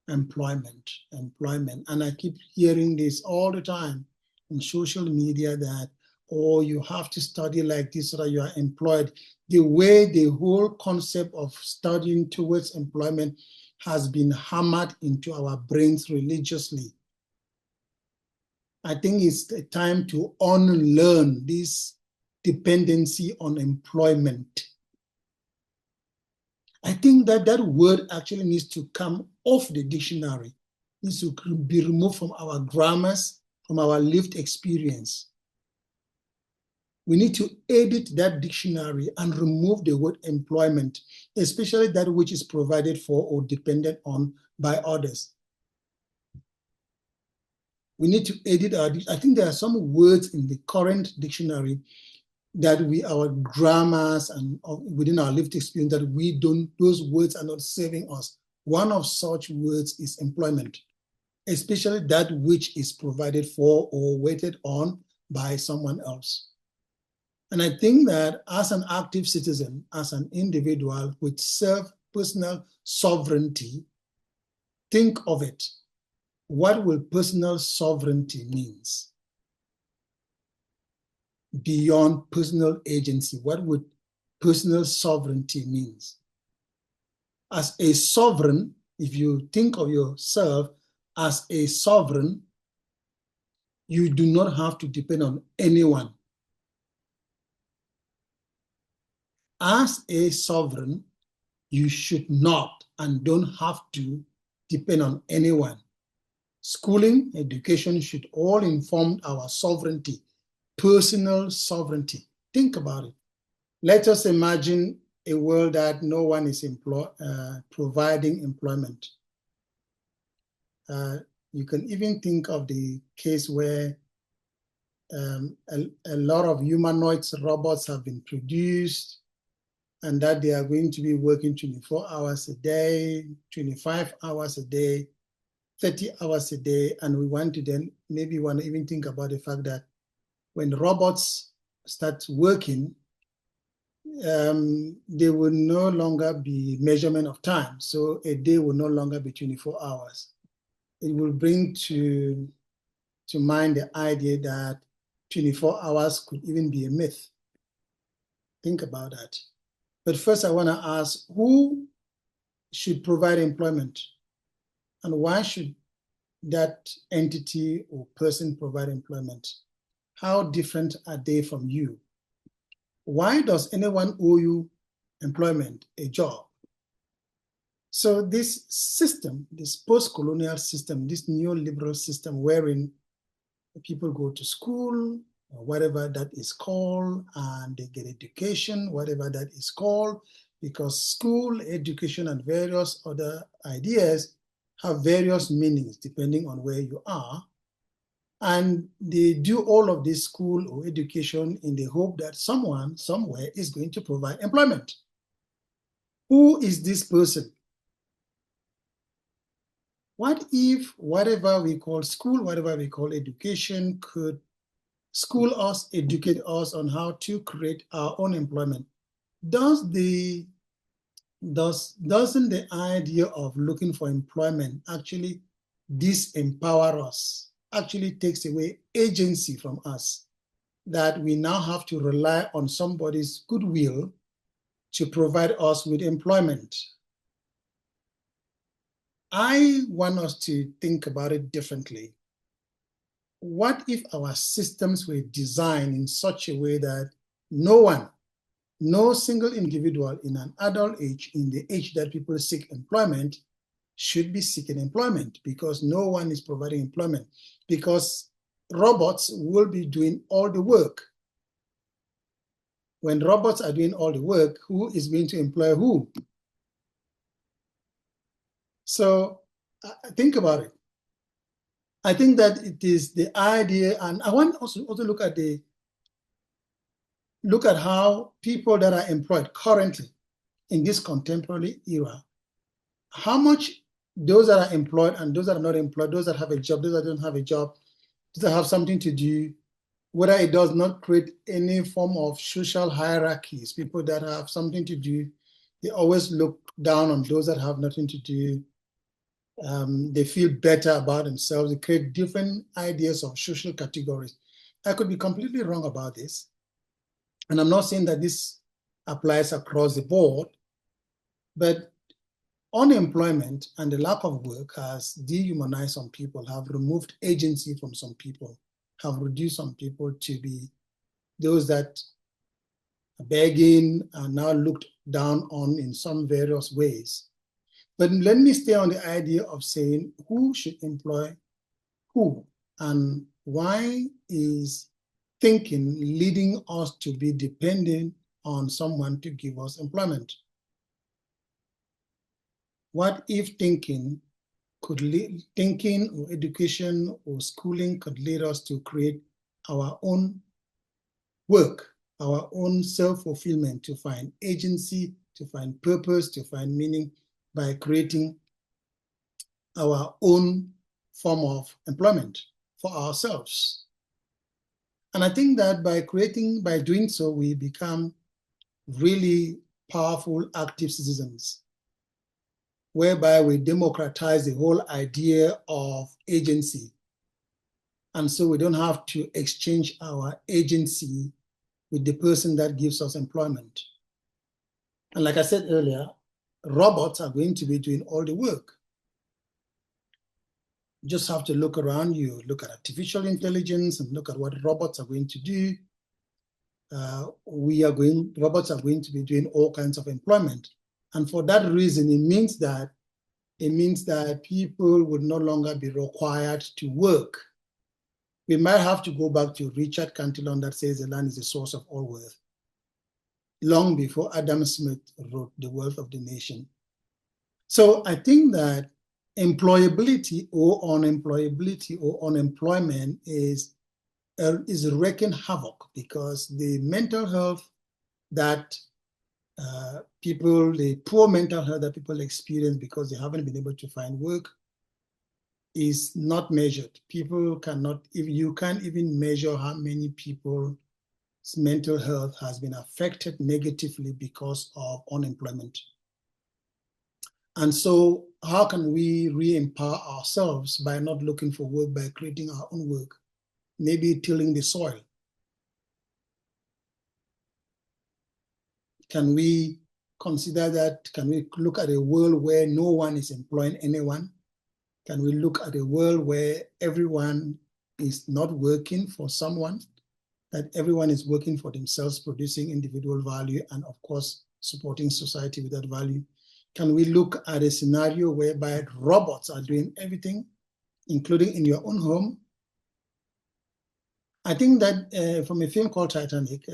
employment. And I keep hearing this all the time in social media that, oh, you have to study like this so that you are employed. The way the whole concept of studying towards employment has been hammered into our brains religiously. I think it's time to unlearn this dependency on employment. I think that that word actually needs to come off the dictionary, needs to be removed from our grammars, from our lived experience. We need to edit that dictionary and remove the word employment, especially that which is provided for or dependent on by others. We need to edit I think there are some words in the current dictionary that our grammars and within our lived experience that we don't, those words are not serving us. One of such words is employment, especially that which is provided for or waited on by someone else. And I think that as an active citizen, as an individual with personal sovereignty, think of it. What will personal sovereignty means? Beyond personal agency, what would personal sovereignty means? As a sovereign, if you think of yourself as a sovereign, you do not have to depend on anyone. As a sovereign, you should not and don't have to depend on anyone. Schooling, education should all inform our sovereignty, personal sovereignty. Think about it. Let us imagine a world that no one is providing employment. You can even think of the case where a lot of humanoids, robots have been produced, and that they are going to be working 24 hours a day, 25 hours a day, 30 hours a day. And we want to then maybe want to even think about the fact that when robots start working, there will no longer be measurement of time. So a day will no longer be 24 hours. It will bring to mind the idea that 24 hours could even be a myth. Think about that. But first I want to ask, who should provide employment? And why should that entity or person provide employment? How different are they from you? Why does anyone owe you employment, a job? So this system, this post-colonial system, this neoliberal system wherein people go to school, or whatever that is called, and they get education, whatever that is called, because school, education, and various other ideas have various meanings depending on where you are. And they do all of this school or education in the hope that someone, somewhere is going to provide employment. Who is this person? What if whatever we call school, whatever we call education could school us, educate us on how to create our own employment? Doesn't the idea of looking for employment actually disempower us, actually takes away agency from us, that we now have to rely on somebody's goodwill to provide us with employment? I want us to think about it differently. What if our systems were designed in such a way that no single individual in an adult age, in the age that people seek employment, should be seeking employment, because no one is providing employment, because robots will be doing all the work. When robots are doing all the work, who is going to employ who? So think about it. I think that it is the idea, and I want also look at how people that are employed currently in this contemporary era, how much those that are employed and those that are not employed, those that have a job, those that don't have a job, those that have something to do, whether it does not create any form of social hierarchies. People that have something to do, they always look down on those that have nothing to do. They feel better about themselves. They create different ideas of social categories. I could be completely wrong about this. And I'm not saying that this applies across the board, but unemployment and the lack of work has dehumanized some people, have removed agency from some people, have reduced some people to be those that are begging and now looked down on in some various ways. But let me stay on the idea of saying who should employ who and why is thinking leading us to be dependent on someone to give us employment? What if thinking or education or schooling could lead us to create our own work, our own self-fulfillment, to find agency, to find purpose, to find meaning by creating our own form of employment for ourselves. And I think that by doing so, we become really powerful, active citizens, whereby we democratize the whole idea of agency. And so we don't have to exchange our agency with the person that gives us employment. And like I said earlier, robots are going to be doing all the work. You just have to look around you, look at artificial intelligence and look at what robots are going to do. Robots are going to be doing all kinds of employment. And for that reason, it means that people would no longer be required to work. We might have to go back to Richard Cantillon that says the land is the source of all wealth, long before Adam Smith wrote The Wealth of the Nation. So I think that employability or unemployment is wreaking havoc, because the mental health that the poor mental health that people experience because they haven't been able to find work is not measured. You can't even measure how many people's mental health has been affected negatively because of unemployment. And so how can we re-empower ourselves by not looking for work, by creating our own work? Maybe tilling the soil. Can we consider that? Can we look at a world where no one is employing anyone? Can we look at a world where everyone is not working for someone, that everyone is working for themselves, producing individual value, and of course, supporting society with that value? Can we look at a scenario whereby robots are doing everything, including in your own home? I think that from a film called Titanic,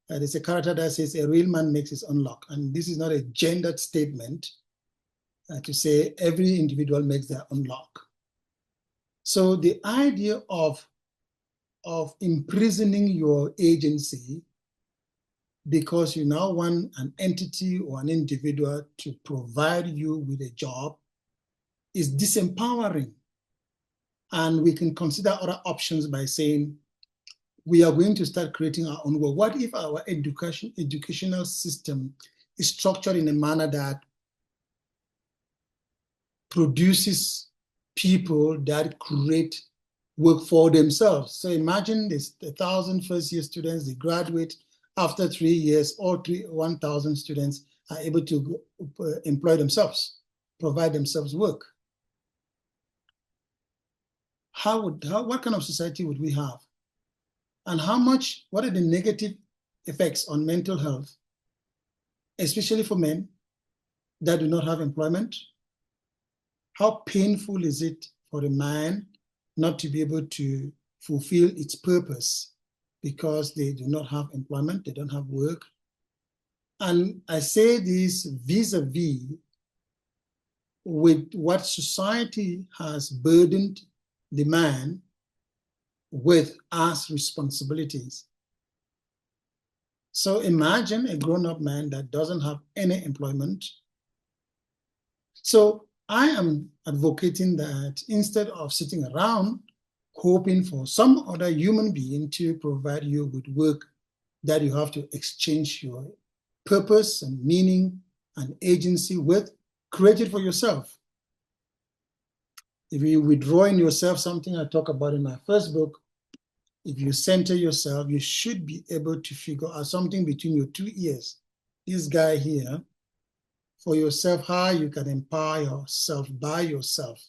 there's a character that says a real man makes his own luck. And this is not a gendered statement to say every individual makes their own luck. So the idea of imprisoning your agency because you now want an entity or an individual to provide you with a job is disempowering. And we can consider other options by saying, we are going to start creating our own work. What if our educational system is structured in a manner that produces people that create work for themselves? So imagine this: 1,000 first-year students, they graduate. After 3 years, all 1,000 students are able to employ themselves, provide themselves work. What kind of society would we have? And what are the negative effects on mental health, especially for men that do not have employment? How painful is it for a man not to be able to fulfill its purpose because they do not have employment, they don't have work? And I say this vis-a-vis with what society has burdened the man with as responsibilities. So imagine a grown-up man that doesn't have any employment. So I am advocating that instead of sitting around hoping for some other human being to provide you with work that you have to exchange your purpose and meaning and agency with, create it for yourself. If you withdraw in yourself, something I talk about in my first book, if you center yourself, you should be able to figure out something between your 2 ears. This guy here, for yourself, how you can empower yourself by yourself.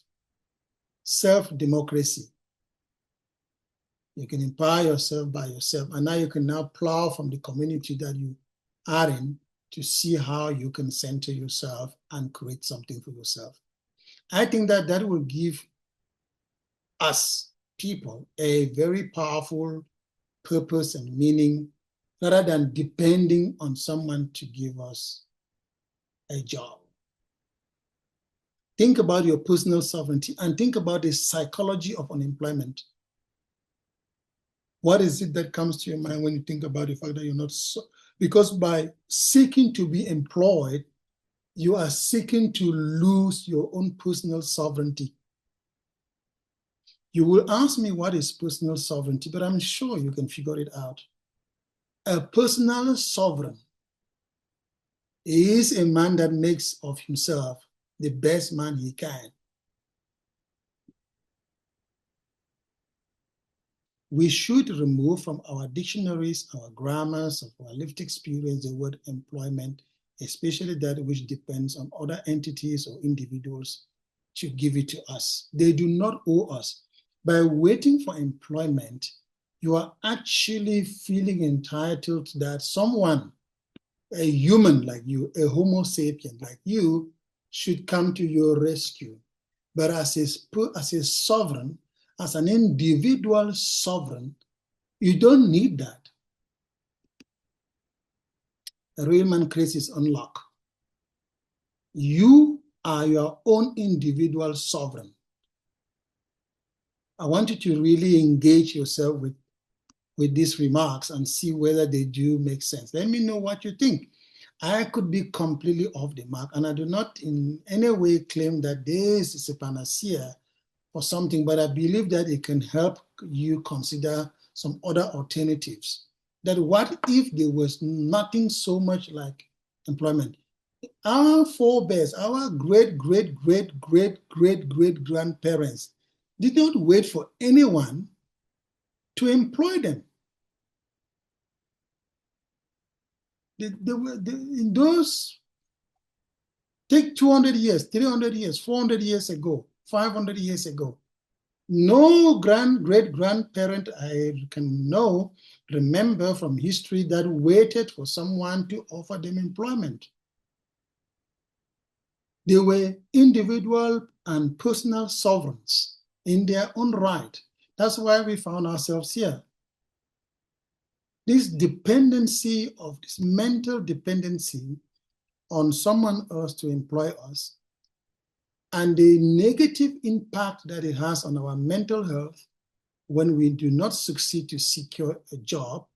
Self-democracy. You can empower yourself by yourself. And now you can now plow from the community that you are in to see how you can center yourself and create something for yourself. I think that that will give us people a very powerful purpose and meaning rather than depending on someone to give us a job. Think about your personal sovereignty and think about the psychology of unemployment. What is it that comes to your mind when you think about the fact that you're not because by seeking to be employed, you are seeking to lose your own personal sovereignty. You will ask me what is personal sovereignty, but I'm sure you can figure it out. A personal sovereign is a man that makes of himself the best man he can. We should remove from our dictionaries, our grammars, of our lived experience, the word employment, especially that which depends on other entities or individuals to give it to us. They do not owe us. By waiting for employment, you are actually feeling entitled that someone, a human like you, a Homo sapien like you, should come to your rescue. But as a sovereign, as an individual sovereign, you don't need that. A real man creates his own luck. You are your own individual sovereign. I want you to really engage yourself with these remarks and see whether they do make sense. Let me know what you think. I could be completely off the mark, and I do not in any way claim that this is a panacea for something, but I believe that it can help you consider some other alternatives. That what if there was nothing so much like employment? Our forebears, our great-great-great-great-great-great-grandparents did not wait for anyone to employ them. In those, take 200 years, 300 years, 400 years ago, 500 years ago, no great-grandparent I can remember from history that waited for someone to offer them employment. They were individual and personal sovereigns in their own right. That's why we found ourselves here. This dependency of this mental dependency on someone else to employ us and the negative impact that it has on our mental health when we do not succeed to secure a job,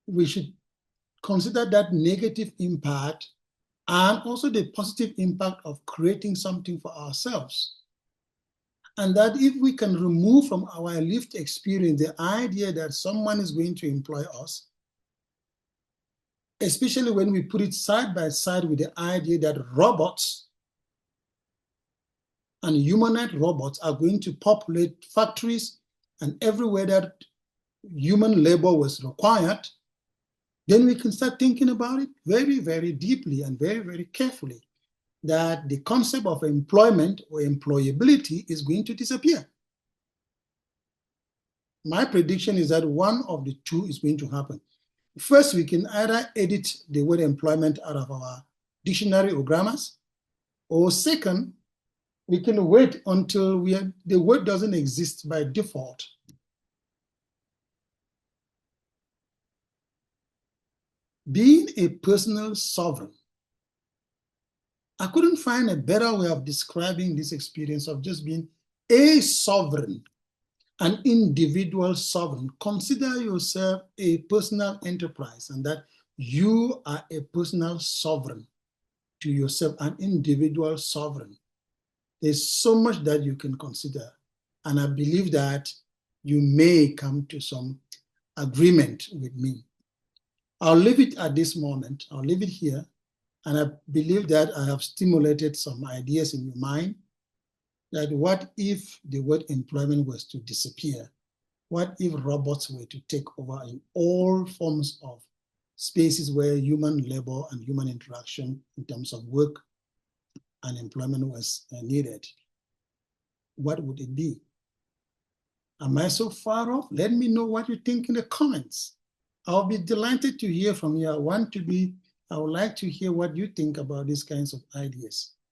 we should consider that negative impact and also the positive impact of creating something for ourselves. And that if we can remove from our lived experience the idea that someone is going to employ us, especially when we put it side by side with the idea that robots and humanoid robots are going to populate factories and everywhere that human labor was required, then we can start thinking about it very, very deeply and very, very carefully, that the concept of employment or employability is going to disappear. My prediction is that one of the two is going to happen. First, we can either edit the word employment out of our dictionary or grammars, or second, we can wait until the word doesn't exist by default. Being a personal sovereign, I couldn't find a better way of describing this experience of just being a sovereign, an individual sovereign. Consider yourself a personal enterprise and that you are a personal sovereign to yourself, an individual sovereign. There's so much that you can consider. And I believe that you may come to some agreement with me. I'll leave it at this moment. I'll leave it here. And I believe that I have stimulated some ideas in your mind that what if the word employment was to disappear? What if robots were to take over in all forms of spaces where human labor and human interaction in terms of work and employment was needed? What would it be? Am I so far off? Let me know what you think in the comments. I'll be delighted to hear from you. I would like to hear what you think about these kinds of ideas.